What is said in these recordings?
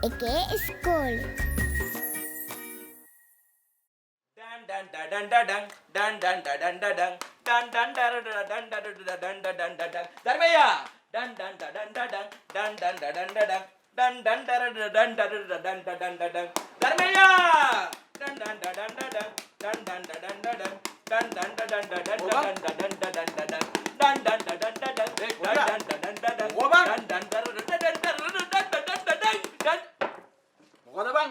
එකේ ඉස්කෝලේ. මොකද බං?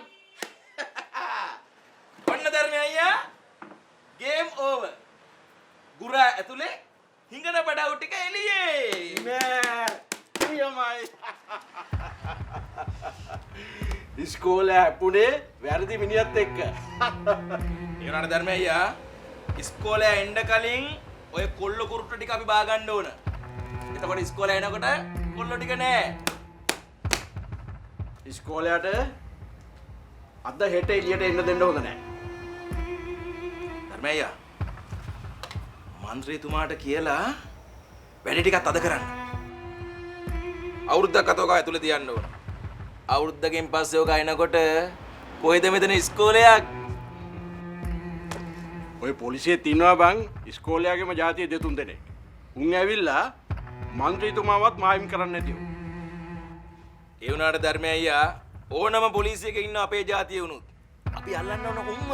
ඔන්න ධර්මය අයියා ගේම් ඕවර්. ගුරා ඇතුලේ හිඟන බඩවු ටික එළියේ. නෑ. නියමයි. ඉස්කෝලේ හැපුණේ වැරදි මිනිහත් එක්ක. ඒ වුණාට ධර්මය අයියා ඉස්කෝලේ එන්න කලින් ඔය කොල්ල කුරුට්ට ටික අපි බා ගන්න ඕන. එතකොට ඉස්කෝලේ එනකොට කොල්ල ටික නෑ. ඉස්කෝලයට අද හෙට එළියට එන්න දෙන්න හොඳ නැහැ. ධර්මయ్య මන්ත්‍රීතුමාට කියලා වැඩ ටිකක් අද කරන්න. අවුරුද්දක් අතෝක ඇතුලේ තියන්න ඕන. අවුරුද්දකින් පස්සේ ඔක එනකොට කොහෙද මෙතන ඉස්කෝලයක්? ඔය පොලිසියේ තින්නවා බං ඉස්කෝලයාගේම ජාතිය දෙතුන් දෙනෙක්. උන් ඇවිල්ලා මන්ත්‍රීතුමාවත් මායිම් කරන්න නැතිව. ඒ වුණාට ධර්මయ్య ඕනම පොලිසියක ඉන්න අපේ ජාතිය වුණොත් අපි අල්ලන්න ඕන උම්ම.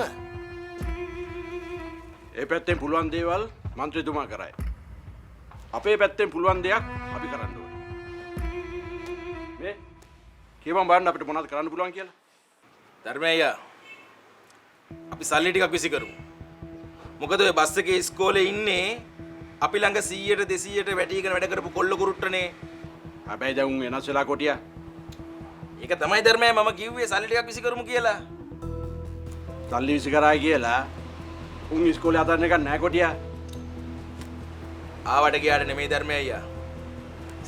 ඒ පැත්තෙන් පුළුවන් දේවල් මන්ත්‍රීතුමා කරයි. අපේ පැත්තෙන් පුළුවන් දෙයක් අපි කරන්න ඕනේ. මේ කියපන් බලන්න අපිට මොනවද කරන්න පුළුවන් කියලා. ධර්මయ్య අපි සල්ලි ටිකක් විසි කරමු. මොකද ඔය බස් එකේ ඉස්කෝලේ ඉන්නේ අපි ළඟ 100ට 200ට වැටිගෙන වැඩ කරපු කොල්ල කුරුට්ටනේ. හැබැයි දැන් උන් වෙනස් වෙලා කොටියා. ඒක තමයි ධර්මය මම කිව්වේ සල්ලි ටිකක් විසි කරමු කියලා. සල්ලි විසි කරායි කියලා උන් ඉස්කෝලේ හදන්න එකක් නැහැ කොටියා. ආවට ගියාට නෙමෙයි ධර්මය අයියා.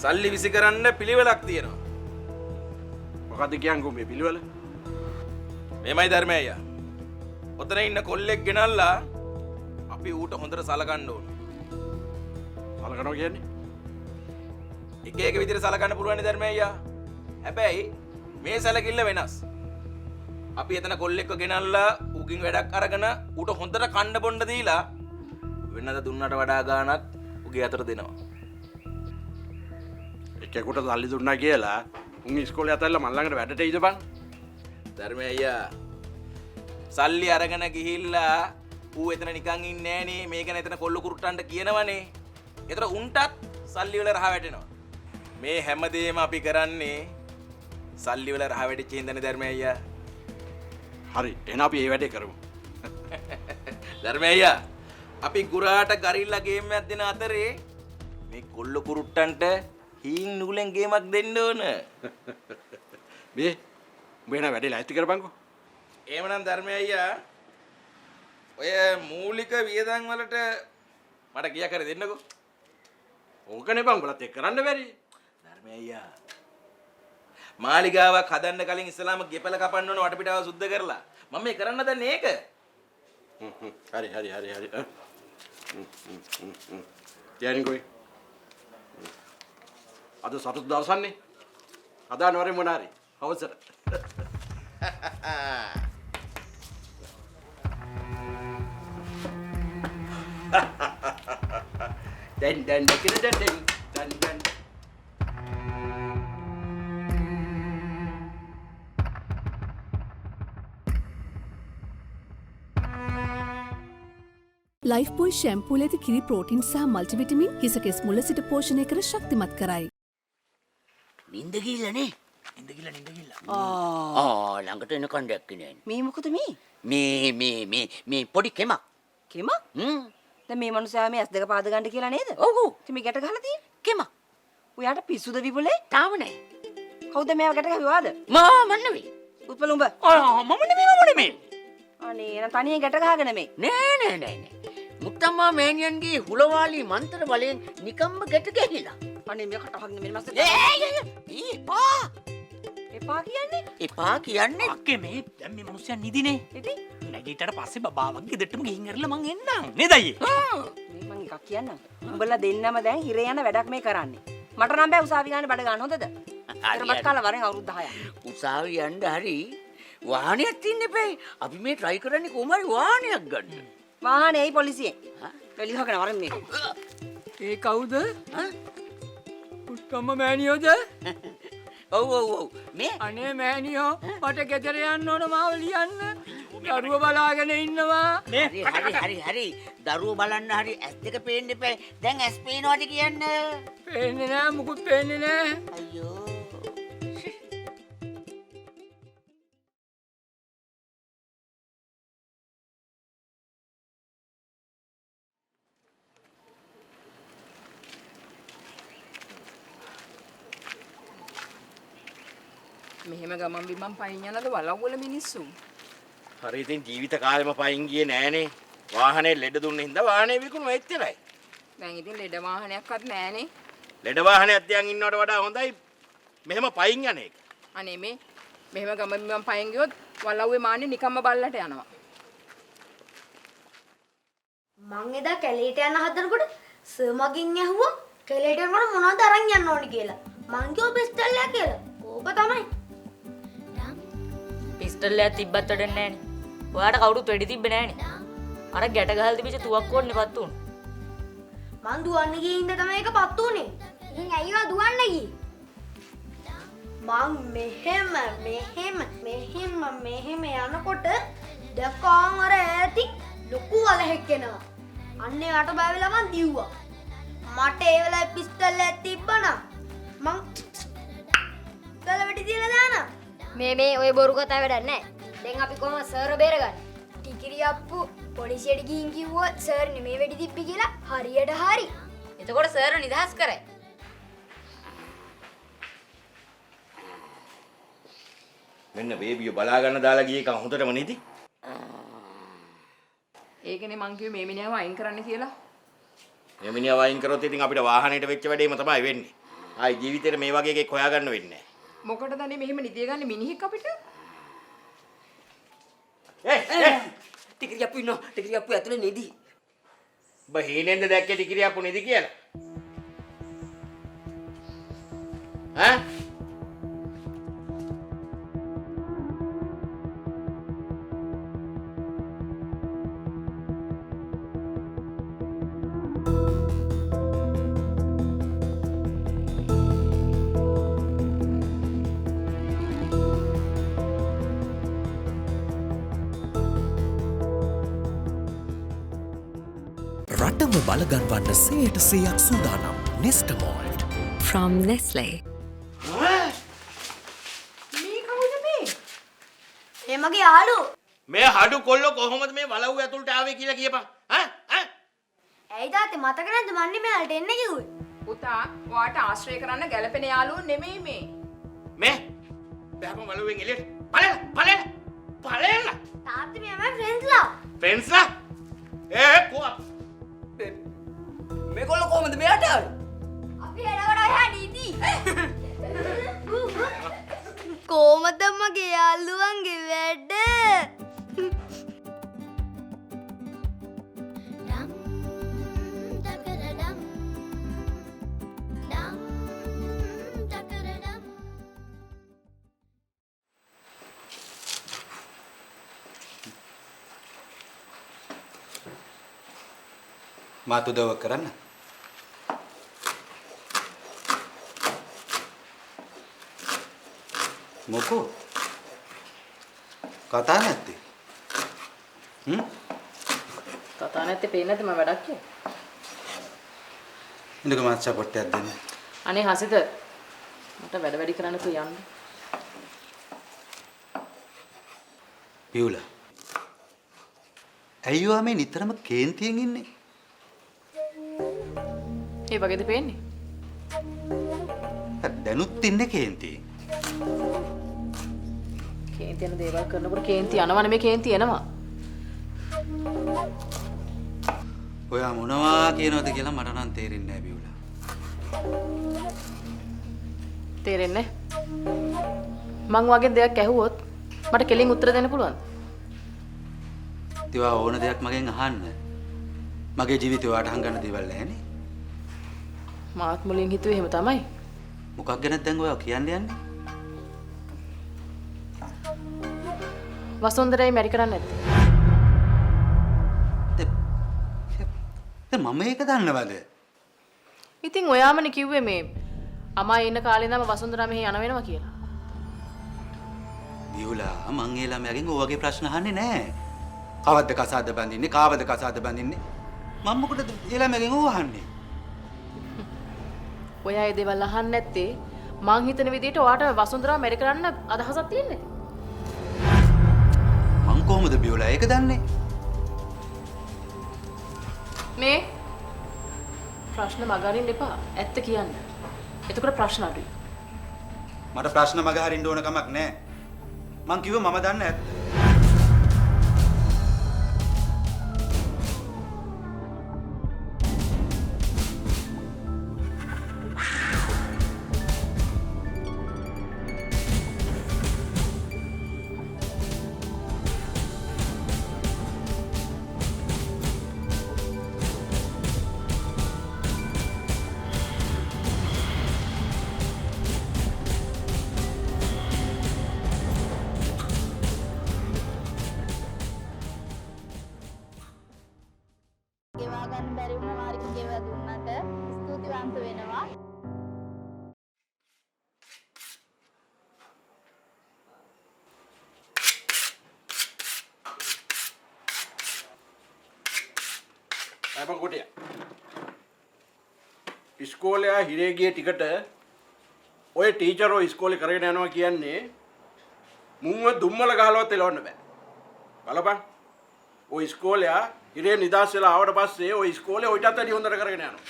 සල්ලි විසි කරන්න පිළිවෙලක් තියෙනවා. මොකද්ද කියන්නේ මේ පිළිවෙල? මේමයි ධර්මය අයියා. ඔතන ඉන්න කොල්ලෙක් ගෙනල්ලා අපි ඌට හොඳට සලකන්න ඕන. සලකනවා කියන්නේ? එක එක විදිහට සලකන්න පුළුවන් නේ ධර්මය අයියා. හැබැයි මේ සැලකිල්ල වෙනස්. අපි එතන කොල්ලෙක්ව ගෙනල්ලා ඌකින් වැඩක් අරගෙන ඌට හොඳට කන්න බොන්න දීලා වෙනද දුන්නට වඩා ගාණක් ඌගේ අතට දෙනවා. එකෙකුට සල්ලි දුන්නා කියලා උන් ඉස්කෝලේ අතල්ලා මන් ළඟට වැඩට එයිද බං? ධර්මය අයියා සල්ලි අරගෙන ගිහිල්ලා ඌ එතන නිකන් ඉන්නේ නෑනේ මේක නැතන කොල්ල කුරුට්ටන්ට කියනවනේ. ඒතර උන්ටත් සල්ලි වල රහ වැටෙනවා. මේ හැමදේම අපි කරන්නේ සල්ලි වල රහ වැටිච්ච හින්දානේ ධර්මය අයියා. හරි එහෙනම් අපි මේ වැඩේ කරමු. ධර්මය අයියා අපි ගුරාට ගරිල්ලා ගේම් එකක් දෙන අතරේ මේ කොල්ල කුරුට්ටන්ට හීන් නුගලෙන් ගේමක් දෙන්න ඕන. මේ වෙන වැඩේ ලයිස්ට් කරපන්කෝ. එහෙමනම් ධර්මය අයියා ඔය මූලික වියදම් වලට මට ගියා කර දෙන්නකෝ. ඕකනේ බං උඹලත් එක්ක කරන්න බැරි. ධර්මය අයියා මාලිගාවක් හදන්න කලින් ඉස්සලාම ගෙපල කපන්න ඕන වටපිටාව සුද්ධ කරලා මම මේ කරන්න දන්නේ ඒක. හරි. තියන්නේ කොයි? අද සතුට දවසන්නේ. හදාන්න වරේ මොනාරි. අවසර. දැන් ලයිෆ් බොයි ෂැම්පූල ඇති කිරි ප්‍රෝටින් සහ මල්ටිවිටමින් හිස කෙස් මුල සිට පෝෂණය කර ශක්තිමත් කරයි. නින්ද ගිල්ලනේ. නින්ද ගිල්ල. ළඟට එනකන් දැක්කේ නෑනේ. මේ මොකද මේ? මේ පොඩි කෙමක්. කෙමක්? දැන් මේ මනුස්සයා මේ S2 පාද ගන්න කියලා නේද? ඔව්. ඉතින් මේ ගැට ගහලා තියෙන්නේ. කෙමක්. ඔයාට පිස්සුද විපුලේ? තාම නෑ. කවුද මේව ගැට ගහුවාද? මම නෙවෙයි. උත්පල උඹ. මම නෙවෙයි. අනේ එන තනියෙන් ගැට ගහගෙන මේ. නෑ. මුත්තම්මා මෑණියන්ගේ හුලවාලි මන්ත්‍ර බලයෙන් නිකම්ම ගැට ගැහිලා. අනේ මේ කට හොන්න මෙන්න මස්ස. එපා. එපා කියන්නේ? එපා කියන්නේ අක්කේ මේ දැන් මේ මිනිස්සයා නිදිනේ. ඉතින් නැගීටට පස්සේ බබාවගේ ගෙදරටම ගිහින් ඇරලා මං එන්නම්. නේද අයියේ? මේ මං එකක් කියන්නම්. උඹලා දෙන්නම දැන් හිරේ යන වැඩක් මේ කරන්නේ. මට නම් බෑ උසාවි ගන්න බඩ ගන්න හොඳද? තරමත් කාලා වරෙන් අවුරුදු 10ක්. උසාවි යන්න හරි වාහනයක් තින්න එපැයි. අපි මේ try කරන්නේ කොහොම හරි වාහනයක් ගන්න. වාහනේ එයි පොලිසියෙන්. වෙලි හොකන වරෙන් මේ. ඒ කවුද? පුත්තම්ම මෑනියෝද? ඔව් ඔව් ඔව්. මේ අනේ මෑනියෝ මට ගෙදර යන්න ඕන මාව ලියන්න. දරුව බලාගෙන ඉන්නවා. හරි. දරුවෝ බලන්න හරි ඇස් දෙක පේන්න එපැයි. දැන් ඇස් පේනවාද කියන්න. පේන්නේ නෑ මුකුත් පේන්නේ නෑ. අයියෝ. මෙහෙම ගමන් බිමන් පයින් යනද වලව්වල මිනිස්සු. හරි ඉතින් ජීවිත කාලෙම පයින් ගියේ නෑනේ. වාහනේ ලෙඩ දුන්නේ හින්දා වාහනේ විකුණුවා එච්චරයි. දැන් ඉතින් ලෙඩ වාහනයක්වත් නෑනේ. ලෙඩ වාහනයක් තියන් ඉන්නවට වඩා හොඳයි මෙහෙම පයින් යන එක. අනේ මේ මෙහෙම ගමන් බිමන් පයින් ගියොත් වලව්වේ මාන්නේ නිකම්ම බල්ලට යනවා. මං එදා කැලේට යන හදනකොට සර් මගෙන් ඇහුවා කැලේට යනකොට මොනවද අරන් යන්න ඕනි කියලා. මං කිව්වා පිස්තල් එක කියලා. ඕක තමයි. පිස්ටල් එකක් තිබ්බත් වැඩක් නැහනේ. ඔයාට කවුරුත් වෙඩි තිබ්බේ නැහනේ. අර ගැට ගහලා තිබිච්ච තුවක්කුවනේ පත්තු උනේ. මං දුවන්න ගියේ හින්දා තමයි ඒක පත්තු උනේ. ඉතින් ඇයිවා දුවන්න ගියේ? මං මෙහෙම යනකොට දැක්කාම අර ඈතින් ලොකු වලහෙක් එනවා. අන්න යට බය වෙලා මං දිව්වා. මට ඒ වෙලාවේ පිස්තල් එකක් තිබ්බනම් මං ගල වෙඩි තියලා දානවා. මේ ඔය බොරු කතා වැඩක් නැහැ. දැන් අපි කොහොමද සර්ව බේරගන්නේ? ටිකිරි අප්පු පොලිසියට ගිහින් කිව්වොත් සර් නෙමේ වෙඩි තිබ්බි කියලා හරියට හරි. එතකොට සර්ව නිදහස් කරයි. මෙන්න බේබියෝ බලා ගන්න දාලා ගියේ කම හොඳටම නේද? ඒකනේ මං කිව්වේ මේ මිනිහව අයින් කරන්න කියලා. මේ මිනිහා වයින් කරොත් ඉතින් අපිට වාහනේට වෙච්ච වැඩේම තමයි වෙන්නේ. ආයි ජීවිතේට මේ වගේ එකක් හොයාගන්න වෙන්නේ නැහැ. මොකටද අනේ මෙහෙම නිදිය ගන්න මිනිහෙක් අපිට? ටිකිරි අප්පු ඉන්නවා. ටිකිරි අප්පු ඇතුලේ නෙදී. ඔබ හේනෙන්ද දැක්කේ ටිකිරිය අපු නේද කියලා? ඈ? රටම බලගන්වන්න 100% සූදානම් නෙස්ටමෝල්ඩ් from Nestle. මේ කවුද මේ? ඒ මගේ යාළුවෝ. මේ හඩු කොල්ලෝ කොහොමද මේ වලව්ව ඇතුළට ආවේ කියලා කියපන්. ඇයි තාත්තේ මතක නැද්ද මන්නේ මෙයාලට එන්න කිව්වේ? පුතා, ඔයාට ආශ්‍රය කරන්න ගැළපෙන යාළුවෝ නෙමෙයි මේ. මේ බෑපන් වලව්වෙන් එළියට. පලෙන්න. තාත්තේ මෙයා මගේ ෆ්‍රෙන්ඩ්ස්ලා. ෆ්‍රෙන්ඩ්ස්ලා? කොහොම මේගොල්ලෝ කොහමද මෙයාට ආවේ? අපි එනකොට ඔයා නීති. කොහමද මගේ යාළුවන්ගේ වැඩ? මාත් උදව් කරන්න. මොකෝ? කතා නැත්තේ. කතා නැත්තේ පේන්නේ නැද්ද මම වැඩක් කිය. ඉන්නක මාත් සපෝට් එකක් දෙන්න. අනේ හසිත මට වැඩ කරන්න තු යන්න. පියුලා. ඇයි ඔයා මේ නිතරම කේන්තියෙන් ඉන්නේ? ඒ වගේද පේන්නේ? දැනුත් ඉන්නේ කේන්තියෙන්. කේන්ති යන දේවල් කරනකොට කේන්ති යනවා නෙමෙයි කේන්ති එනවා. ඔයා මොනවා කියනවද කියලා මට නම් තේරෙන්නේ නැහැ පියුලා. තේරෙන්නේ? මං වගේ දෙයක් ඇහුවොත් මට කෙලින් උත්තර දෙන්න පුළුවන්ද? ඒවා ඕන දෙයක් මගෙන් අහන්න. මගේ ජීවිතේ ඔයාට හංගන්න දේවල් නැහැනේ. මාත් මුලින් හිතුවේ එහෙම තමයි. මොකක් ගැනද දැන් ඔයා කියන්නේ යන්නේ? වසුන්දරයි මැරි කරන්න නැත්තේ. දැන් මම ඒක දන්නවද? ඉතින් ඔයාමනේ කිව්වේ මේ අමා ඉන්න කාලේ ඉඳන්ම වසුන්දරා මෙහි යන වෙනවා කියලා. වියුලා මං ඒ ළමයාගෙන් ඔය වගේ ප්‍රශ්න අහන්නේ නැහැ. කවද්ද කසාද බඳින්නේ? කාවද කසාද බඳින්නේ? මම මොකටද ඒ ළමයාගෙන් ඔය අහන්නේ? ඔයා ඒ දේවල් අහන්නේ නැත්තේ මං හිතන විදිහට ඔයාට වසුන්දරාව මැරි කරන්න අදහසක් තියෙන්නේ. මං කොහොමද වියුලා ඒක දන්නේ? මේ ප්‍රශ්න මගහරින්න එපා. ඇත්ත කියන්න. එතකොට ප්‍රශ්න අඩුයි. මට ප්‍රශ්න මග හරින්න ඕන කමක් නැහැ. මං කිව්ව මම දන්නේ ඇත්ත. ගෙවා ගන්න බැරි වුණ මාර්ග ගෙවා දුන්නට ස්තුතිවන්ත වෙනවා. අපන් කොටියා. ඉස්කෝලේ හිරේ ගිය ටිකට ඔය ටීචර් ඔය ඉස්කෝලේ කරගෙන යනවා කියන්නේ මුන්ව දුම්මල ගහලවත් එලවන්න බෑ. බලපන්. ඔය ඉස්කෝලේ හිරේ නිදාස් වෙලා ආවට පස්සේ ඔය ඉස්කෝලේ ඔයිටත් වැඩි හොඳට කරගෙන යනවා.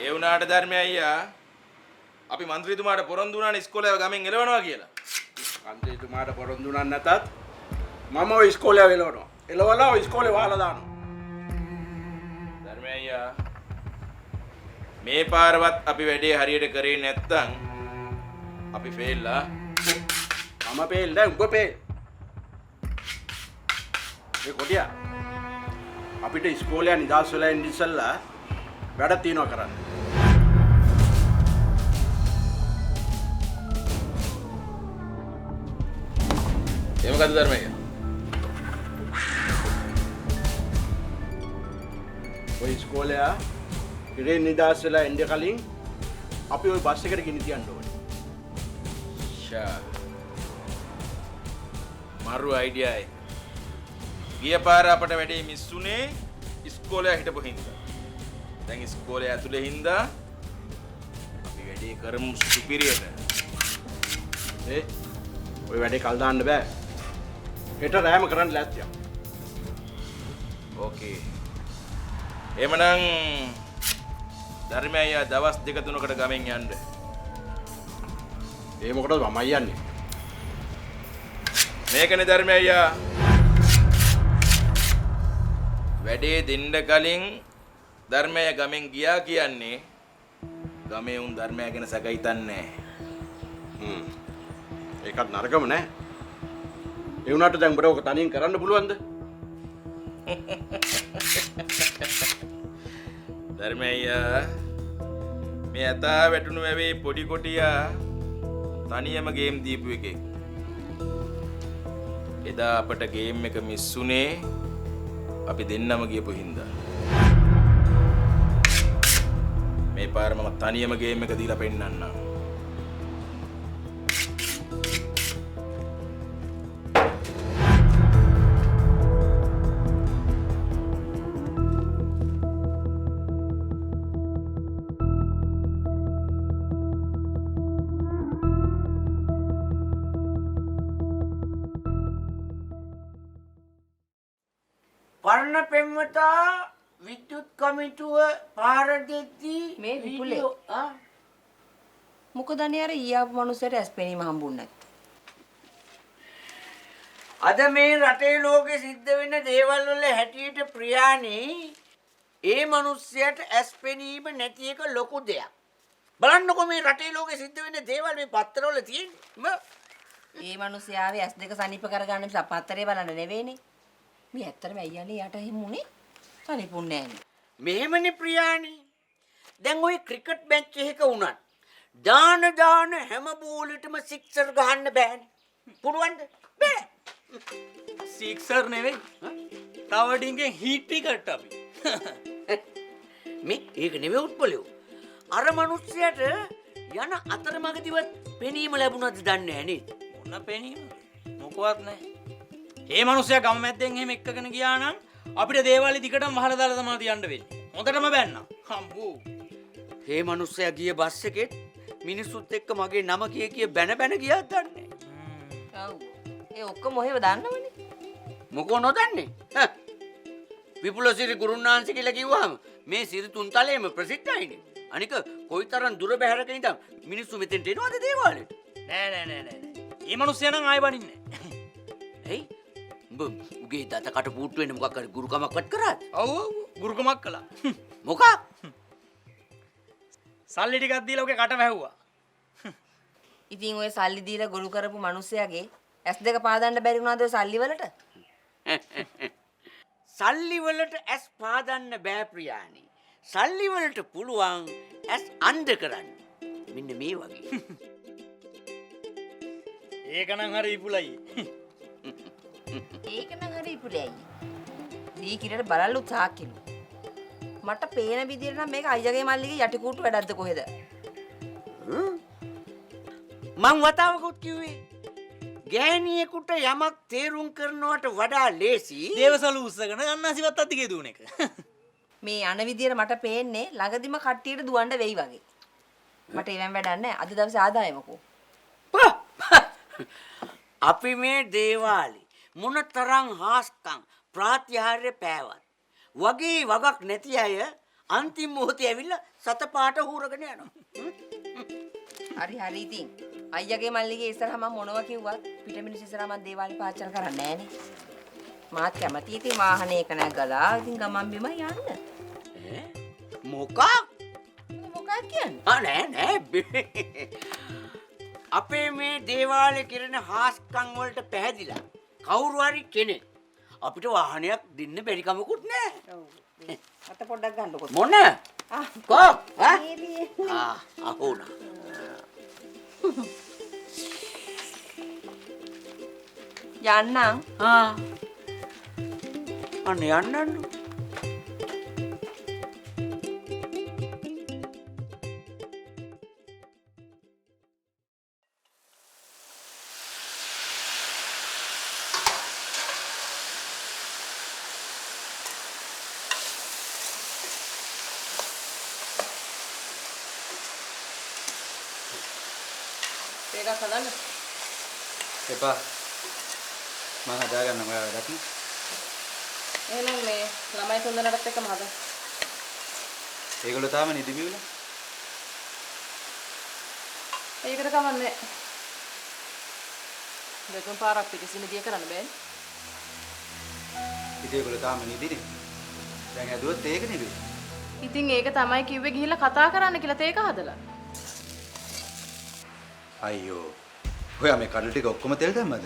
ඒ වුණාට ධර්මය අයියා අපි മന്ത്രിතුමාට පොරොන්දු වුණානේ ඉස්කෝලේ ගමෙන් එලවනවා කියලා. මන්ත්‍රීතුමාට පොරොන්දු වුණා නැතත් මම ඔය ඉස්කෝලේ එලවනවා. එලවලා ඔය ඉස්කෝලේ වහලා දානවා. ධර්මය අයියා මේ පාරවත් අපි වැඩේ හරියට කරේ නැත්තම් අපි ෆේල්ලා. මම පේල් නෑ උඹ පේල්. ඒ කොටියා අපිට ඉස්කෝලේ නිදාස් වෙලා ඉන්න ඉස්සෙල්ලා වැඩ තියනවා කරන්න. ඒ මොකද ධර්මය අයියා? ඔය ඉස්කෝලේ හිරේ නිදාස් වෙලා ඉන්න කලින් අපි ওই බස් එකට ගෙනි තියන්න ඕනේ. ෂා මාරු අයිඩියා එක. ගිය පාර අපට වැඩේ මිස්සුනේ ඉස්කෝලේ හිටපු හින්දා. දැන් ඉස්කෝලේ ඇතුලේ හින්දා අපි වැඩේ කරමු සුපිරියට. ඔය වැඩේ කල් දාන්න බෑ. හෙට රෑම කරන්න ලෑස්තියක්. ඕකේ. එහෙමනම් ධර්මය අයියා දවස් 2-3කට ගමෙන් යන්න. ඒ මොකටද මම යන්නේ? මේකනේ ධර්මය අයියා. වැඩේ දෙන්න කලින් ධර්මය ගමෙන් ගියා කියන්නේ ගමේ උන් ධර්මය ගැන සැක හිතන්නේ නැහැ. ඒකත් නරකම නෑ. ඒ වුණාට දැන් උඹට ඔක තනියෙන් කරන්න පුළුවන්ද? ධර්මය අයියා මේ ඇතා වැටුණු වැවේ පොඩි කොටියා තනියම ගේම් දීපු එකෙක්. එදා අපට ගේම් එක මිස්සුනේ අපි දෙන්නම ගියපු හින්දා. මේ පාර මම තනියම ගේම් එක දීලා පෙන්නන්නම්. පරණ පෙම්වතා විද්‍යුත් කමිටුව පාර දෙද්දී මේ විපුලේ මොකද අනේ අර ඊයාපු මනුස්සයට ඇස්පෙනීම හම්බුන්නේ නැත්තේ. අද මේ රටේ ලෝකෙ සිද්ධ වෙන දේවල් වල හැටියට ප්‍රියානේ ඒ මනුස්සයට ඇස්පෙනීම නැති එක ලොකු දෙයක්. බලන්නකො මේ රටේ ලෝකෙ සිද්ධ වෙන දේවල් මේ පත්තරවල තියෙන්නේ. ඒ මනුස්සයාවේ ඇස් දෙක සනීප කරගන්න නිසා පත්තරේ බලන්න නෙවෙයිනේ. මේ ඇත්තටම අයියානේ යට හිමුනේ සනිපුන්නේ නැහැ. මෙහෙමනේ ප්‍රියානි. දැන් ওই ක්‍රිකට් මැච් එකක වුණත් දාන හැම බෝලෙටම සික්සර් ගහන්න බෑනේ. පුළුවන්ද? බෑ. සික්සර් නෙවෙයි. තවඩින්ගෙන් හීට් ටිකට් අපි. මේ ඒක නෙවෙයි උත්පලයෝ. අර මිනිස්සයාට යන අතරමඟදිවත් පෙනීම ලැබුණාද දන්නේ නැහැ නේද? මොන පෙනීම? මොකවත් නැහැ. ඒ මිනිස්සයා ගම මැද්දෙන් එහෙම එක්කගෙන ගියා නම් අපිට දේවාලේ දිගටම වහලා දාලා තමයි තියන්න වෙන්නේ. හොඳටම බැන්නා. හම්බෝ. මේ මිනිස්සයා ගිය බස් එකෙත් මිනිස්සුත් එක්ක මගේ නම කිය බැන ගියාද දන්නේ නැහැ. ඔව්. ඒ ඔක්කොම ඔහෙව දන්නවනේ. මොකෝ නොදන්නේ? විපුලසිරි ගුරුන්නාන්සේ කියලා කිව්වහම මේ සිරි තුන්තලයේම ප්‍රසිද්ධයිනේ. අනික කොයිතරම් දුර බැහැරක ඉඳන් මිනිස්සු මෙතෙන්ට එනවද දේවාලෙට? නෑ. මේ මිනිස්සයා නම් ආයෙ වඩින්නේ නැහැ. ඇයි? උඹ උගේ දත කට පුට්ටු වෙන්න මොකක් හරි ගුරුකමක් වත් කරාද? ඔව් ගුරුකමක් කළා. මොකක්? සල්ලි ටිකක් දීලා ඔගේ කට වැහුවා. ඉතින් ඔය සල්ලි දීලා ගොළු කරපු මිනිස්සයාගේ S2 පාදන්න බැරි වුණාද ඔය සල්ලි වලට? සල්ලි වලට ඇස් පාදන්න බෑ ප්‍රියානි. සල්ලි වලට පුළුවන් ඇස් අන්ධ කරන්න. මෙන්න මේ වගේ. ඒක නම් හරි ඉපුලයි. ඒක නම් හරි ඉපුලයි. දී කිරට බලල්ලු තාක්කිලු. මට පේන විදිහට නම් මේක අයියාගේ මල්ලිගේ යටිකූට්ටු වැඩක්ද කොහෙද? මං වතාවකුත් කිව්වේ ගෑණියෙකුට යමක් තේරුම් කරනවට වඩා ලේසි දේවසලු උස්සගෙන අන්නාසිවත් අද්දිගේ දුවන එක. මේ යන විදිහට මට පේන්නේ ළඟදිම කට්ටියට දුවන්න වෙයි වගේ. මට ඒවෙන් වැඩක් නැහැ. අද දවසේ ආදායමකෝ. අපි මේ දේවාලේ මොනතරම් හාස්කම් ප්‍රාත්‍යහාර්ය පෑවත් වගේ වගක් නැති අය අන්තිම මොහොතේ ඇවිල්ලා සතපාට හූරගෙන යනවා. හරි ඉතින්. අයියාගේ මල්ලිගේ ඉස්සරහා මම මොනවා කිව්වත් පිටමිනිස් ඉස්සරහා මම දේවාලේ පාච්චල් කරන්නේ නැහනේ. මාත් කැමති ඉතින් වාහනයක නැගලා ඉතින් ගමන් බිම යන්න. මොකක් කියන්නේ? නෑ. අපේ මේ දේවාලේ කිරණ හාස්කම් වලට පැහැදිලා කවුරු හරි කෙනෙක් අපිට වාහනයක් දෙන්න බැරි කමකුත් නෑ. අත පොඩ්ඩක් ගන්නකො. මොන? කොක්? අහුණා. යන්නම්. අන්න යන්නන්න. ඒක හදන්න. එපා. මම හදාගන්නම් ඔයා වැඩක් නේ. එහෙනම් මේ ළමයි තුන්දෙනාටත් එක්කම හදන්න. ඒගොල්ලෝ තාම නිදි බිව්ලා. ඒකට කමන්නේ. දෙතුන් පාරක් පිටිසින දිය කරන්න බෑනේ. ඉතින් ඒගොල්ලෝ තාම නිදිනේ. දැන් ඇදුවොත් ඒක නෙවෙයි. ඉතින් ඒක තමයි කිව්වේ ගිහිල්ලා කතා කරන්න කියලා තේක හදලා. අයියෝ. ඔයා මේ කඩල ටික ඔක්කොම තෙල් දැම්මද?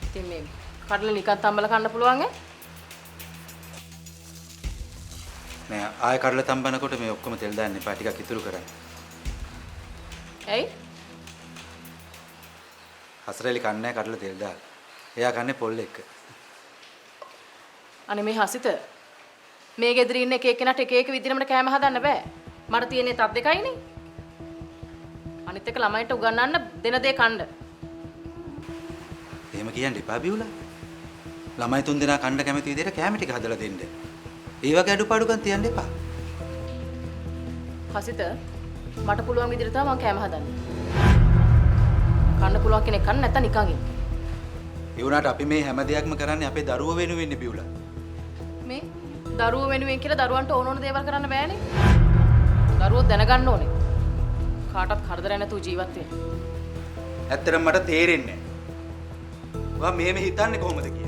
ඉතින් මේ කඩල නිකන් තම්බලා කන්න පුළුවන් ඈ? නෑ ආයෙ කඩල තම්බනකොට මේ ඔක්කොම තෙල් දාන්න එපා ටිකක් ඉතුරු කරන්න. ඇයි? හසරෙලි කන්නේ කඩල තෙල් දාලා. එයා කන්නේ පොල් එක්ක. අනේ මේ හසිත මේ ගෙදර ඉන්න එක එක්කෙනාට එක එක විදිහකට කෑම හදන්න බෑ. මට තියෙන්නේ තත් දෙකයිනේ. අනිත් එක ළමයින්ට උගන්වන්න දෙන දේ කන්න. එහෙම කියන්න එපා බිව්ලා. ළමයි තුන් දෙනා කන්න කැමති විදිහට කැම ටික හදලා දෙන්න. ඒ වගේ අඩුපාඩුකම් තියන්න එපා. හසිත මට පුළුවන් විදිහට තමයි මම කැම හදන්නේ. කන්න පුළුවන් කෙනෙක් කන්න නැත්නම් නිකන් ඉන්න. ඒ වුණාට අපි මේ හැම දෙයක්ම කරන්නේ අපේ දරුවෝ වෙනුවෙන් බිව්ලා. මේ දරුවෝ වෙනුවෙන් කියලා දරුවන්ට ඕන ඕන දේවල් කරන්න බෑනේ. දරුවෝ දැනගන්න ඕනේ. කාටවත් කරදරයක් නැතුව ජීවත් වෙන්න. ඇත්තටම මට තේරෙන්නේ නැහැ. ඔයා මෙහෙම හිතන්නේ කොහොමද කියලා.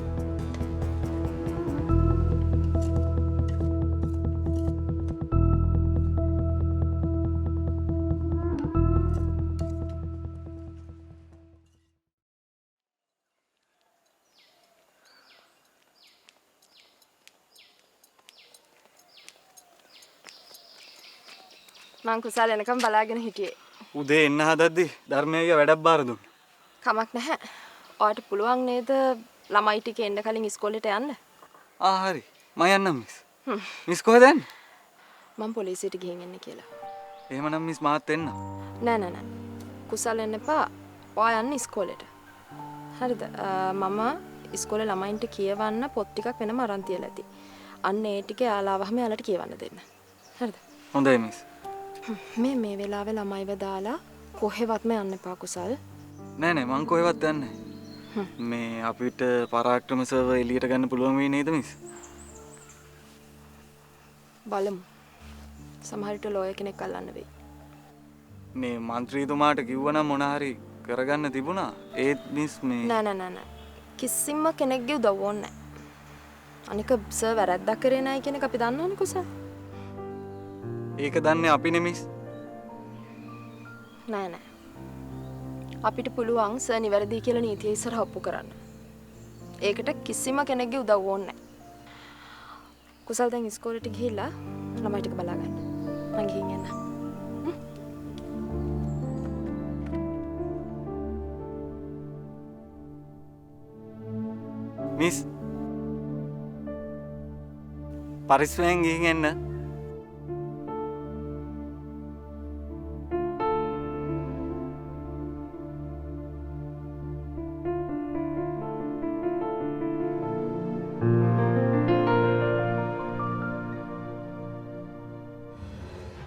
මං කුසල් එනකම් බලාගෙන හිටියේ. උදේ එන්න හදද්දි ධර්මයේ වැඩක් බාර දුන්න. කමක් නැහැ. ඔයාලට පුළුවන් නේද ළමයි ටික එන්න කලින් ඉස්කෝලේට යන්න? හරි. මම යන්නම් මිස්. මිස් කොහෙද යන්නේ? මං පොලිසියට ගිහින් එන්න කියලා. එහෙමනම් මිස් මාත් එන්න. නෑ. කුසල් එන්න එපා. ඔයා යන්න ඉස්කෝලේට. හරිද? මම ඉස්කෝලේ ළමයින්ට කියවන්න පොත් ටිකක් වෙනම අරන් තියලා ඇති. අන්න ඒ ටික යාලාවහම යාලට කියවන්න දෙන්න. හරිද? හොඳයි මිස්. මේ වෙලාවේ ළමයිව දාලා කොහෙවත්ම යන්න එපා කුසල්. නෑ මං කොහෙවත් යන්නේ මේ අපිට පරාක්‍රම සර්වර් එළියට ගන්න පුළුවන් වෙයි නේද මිස්? බලමු. සමහර විට ලෝයර් කෙනෙක් අල්ලන්න වෙයි. මේ മന്ത്രിතුමාට කිව්වනම් මොන හරි කරගන්න තිබුණා. ඒත් මිස් මේ නෑ. කිසිම කෙනෙක්ගේ උදව් ඕනේ නෑ. අනික සර් වැරද්දක් කරේ නෑ කියන එක අපි දන්නවනේ කුසල්. ඒක දන්නේ අපිනේ මිස්. නෑ. අපිට පුළුවන් සර් නිවැරදි කියලා නීතිය ඉස්සරහ ඔප්පු කරන්න. ඒකට කිසිම කෙනෙක්ගේ උදව් ඕනේ නෑ. කුසල් දැන් ඉස්කෝලේට ගිහිල්ලා ළමයි ටික බලා ගන්න. මං ගිහින් එන්න. මිස් පරිස්සමෙන් ගිහින් එන්න.